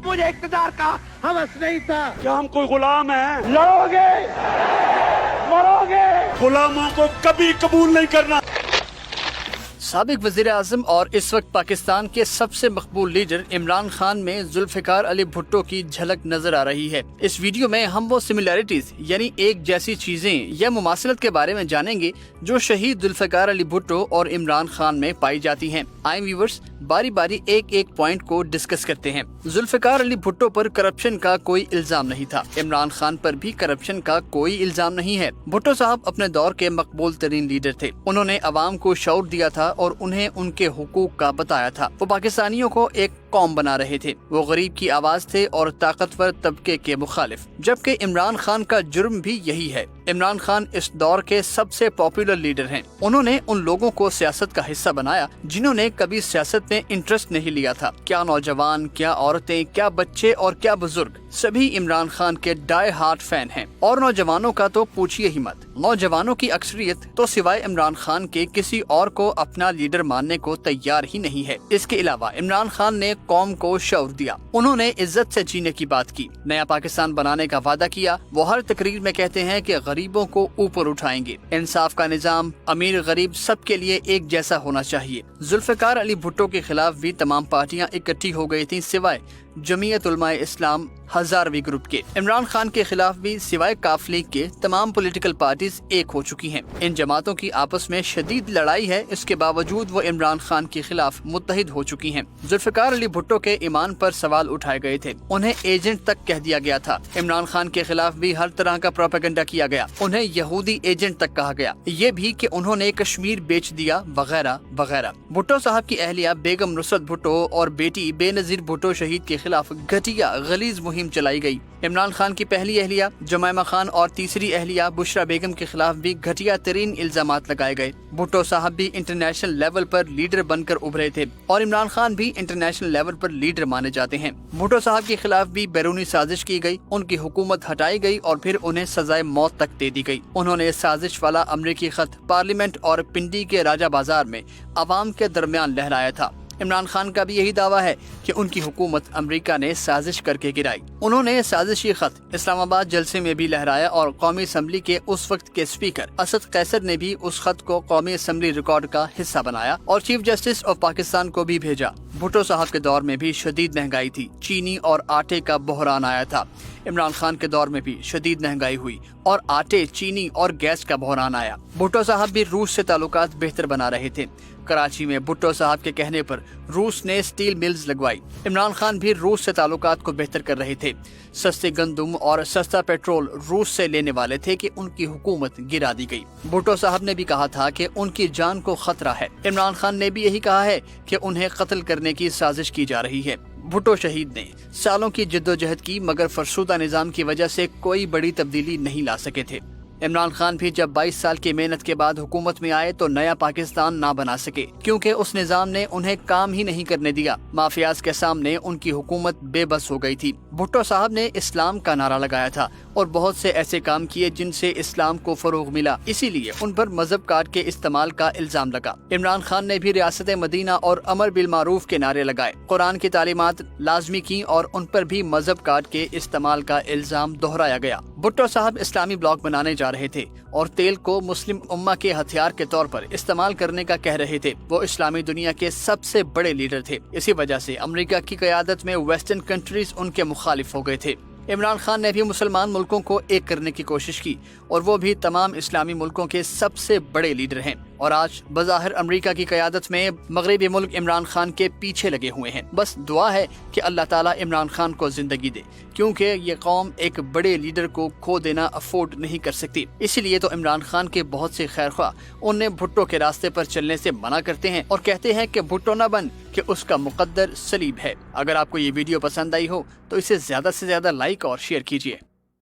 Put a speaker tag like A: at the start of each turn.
A: मुझे इख्तियार का हवस नहीं था।
B: क्या हम कोई गुलाम हैं?
A: लड़ोगे, मरोगे।
B: गुलामों को कभी कबूल नहीं करना।
C: साबिक वज़ीर आज़म और इस वक्त पाकिस्तान के सबसे मकबूल लीडर इमरान खान में जुल्फ़िकार अली भुट्टो की झलक नजर आ रही है। इस वीडियो में हम वो सिमिलैरिटीज यानी एक जैसी चीजें या मुमासलत के बारे में जानेंगे जो शहीद जुल्फ़िकार अली भुट्टो और इमरान खान में पाई जाती हैं। आए व्यूअर्स, बारी बारी एक एक पॉइंट को डिस्कस करते हैं। जुल्फ़िकार अली भुट्टो पर करप्शन का कोई इल्जाम नहीं था। इमरान खान पर भी करप्शन का कोई इल्जाम नहीं है। भुट्टो साहब अपने दौर के मकबूल तरीन लीडर थे। उन्होंने अवाम को शऊर दिया था और उन्हें उनके हुकूक का बताया था। वो पाकिस्तानियों को एक कौम बना रहे थे। वो गरीब की आवाज थे और ताकतवर तबके के मुखालिफ। जबकि इमरान खान का जुर्म भी यही है। इमरान खान इस दौर के सबसे पॉपुलर लीडर हैं। उन्होंने उन लोगों को सियासत का हिस्सा बनाया जिन्होंने कभी सियासत में इंटरेस्ट नहीं लिया था। क्या नौजवान, क्या औरतें, क्या बच्चे और क्या बुजुर्ग, सभी इमरान खान के डाई हार्ट फैन हैं। और नौजवानों का तो पूछिए ही मत। नौजवानों की अक्सरियत तो सिवाय इमरान खान के किसी और को अपना लीडर मानने को तैयार ही नहीं है। इसके अलावा इमरान खान ने कौम को शऊर दिया। उन्होंने इज्जत से जीने की बात की, नया पाकिस्तान बनाने का वादा किया। वो हर तकरीर में कहते हैं कि गरीबों को ऊपर उठाएंगे। इंसाफ का निजाम अमीर गरीब सबके लिए एक जैसा होना चाहिए। जुल्फ़िकार अली भुट्टो के खिलाफ भी तमाम पार्टियां इकट्ठी हो गई थी सिवाय जमीयत उलमाए इस्लाम हजारवी ग्रुप के। इमरान खान के खिलाफ भी सिवाय काफ लीग के तमाम पॉलिटिकल पार्टीज एक हो चुकी हैं। इन जमातों की आपस में शदीद लड़ाई है। इसके बावजूद वो इमरान खान के खिलाफ मुत्तहिद हो चुकी हैं। जुल्फ़िकार अली भुट्टो के ईमान पर सवाल उठाए गए थे। उन्हें एजेंट तक कह दिया गया था। इमरान खान के खिलाफ भी हर तरह का प्रोपेगेंडा किया गया। उन्हें यहूदी एजेंट तक कहा गया। ये भी कि उन्होंने कश्मीर बेच दिया वगैरह वगैरह। भुट्टो साहब की अहलिया बेगम नुसरत भुट्टो और बेटी बेनजीर भुट्टो शहीद के खिलाफ घटिया गलीज मुहिम चलाई गई। इमरान खान की पहली अहलिया जुमैमा खान और तीसरी अहलिया बुशरा बेगम के खिलाफ भी घटिया तरीन इल्जामात लगाए गए। भुट्टो साहब भी इंटरनेशनल लेवल पर लीडर बनकर उभरे थे और इमरान खान भी इंटरनेशनल लेवल पर लीडर माने जाते हैं। भुट्टो साहब के खिलाफ भी बैरूनी साजिश की गई। उनकी हुकूमत हटाई गई और फिर उन्हें सजाए मौत तक दे दी गई। उन्होंने साजिश वाला अमरीकी खत पार्लियामेंट और पिंडी के राजा बाजार में अवाम के दरमियान लहराया था। इमरान खान का भी यही दावा है कि उनकी हुकूमत अमेरिका ने साजिश करके गिराई। उन्होंने साजिशी खत इस्लामाबाद जलसे में भी लहराया और कौमी असम्बली के उस वक्त के स्पीकर असद कैसर ने भी उस खत को कौमी असम्बली रिकॉर्ड का हिस्सा बनाया और चीफ जस्टिस ऑफ पाकिस्तान को भी भेजा। भुट्टो साहब के दौर में भी शदीद महंगाई थी। चीनी और आटे का बहरान आया था। इमरान खान के दौर में भी शदीद महंगाई हुई और आटे, चीनी और गैस का बहरान आया। भुट्टो साहब भी रूस से ताल्लुकात बेहतर बना रहे थे। कराची में भुट्टो साहब के कहने पर रूस ने स्टील मिल्स लगवाई। इमरान खान भी रूस से ताल्लुकात को बेहतर कर रहे थे। सस्ते गंदुम और सस्ता पेट्रोल रूस से लेने वाले थे कि उनकी हुकूमत गिरा दी गई। भुट्टो साहब ने भी कहा था कि उनकी जान को खतरा है। इमरान खान ने भी यही कहा है कि उन्हें कत्ल करने की साजिश की जा रही है। भुट्टो शहीद ने सालों की जिद्दोजहद की मगर फरसूदा निजाम की वजह से कोई बड़ी तब्दीली नहीं ला सके थे। इमरान खान भी जब 22 साल की मेहनत के बाद हुकूमत में आए तो नया पाकिस्तान ना बना सके क्योंकि उस निजाम ने उन्हें काम ही नहीं करने दिया। माफियाज के सामने उनकी हुकूमत बेबस हो गई थी। भुट्टो साहब ने इस्लाम का नारा लगाया था और बहुत से ऐसे काम किए जिनसे इस्लाम को फरोग मिला। इसीलिए उन पर मजहब कार्ड के इस्तेमाल का इल्जाम लगा। इमरान खान ने भी रियासत मदीना और अमर बिल मारूफ के नारे लगाए, कुरान की तालीमात लाजमी की और उन पर भी मजहब कार्ड के इस्तेमाल का इल्जाम दोहराया गया। भुट्टो साहब इस्लामी ब्लॉक बनाने जा रहे थे और तेल को मुस्लिम उम्मा के हथियार के तौर पर इस्तेमाल करने का कह रहे थे। वो इस्लामी दुनिया के सबसे बड़े लीडर थे। इसी वजह से अमेरिका की क़यादत में वेस्टर्न कंट्रीज उनके मुखालिफ हो गए थे। इमरान खान ने भी मुसलमान मुल्कों को एक करने की कोशिश की और वो भी तमाम इस्लामी मुल्कों के सबसे बड़े लीडर हैं और आज बज़ाहिर अमेरिका की क़यादत में मगरबी मुल्क इमरान खान के पीछे लगे हुए हैं। बस दुआ है कि अल्लाह ताला इमरान खान को जिंदगी दे क्योंकि ये कौम एक बड़े लीडर को खो देना अफोर्ड नहीं कर सकती। इसीलिए तो इमरान खान के बहुत से खैरख्वाह उन्हें भुट्टो के रास्ते पर चलने से मना करते हैं और कहते हैं कि भुट्टो न बन कि उसका मुकद्दर सलीब है। अगर आपको ये वीडियो पसंद आई हो तो इसे ज्यादा से ज्यादा लाइक और शेयर कीजिए।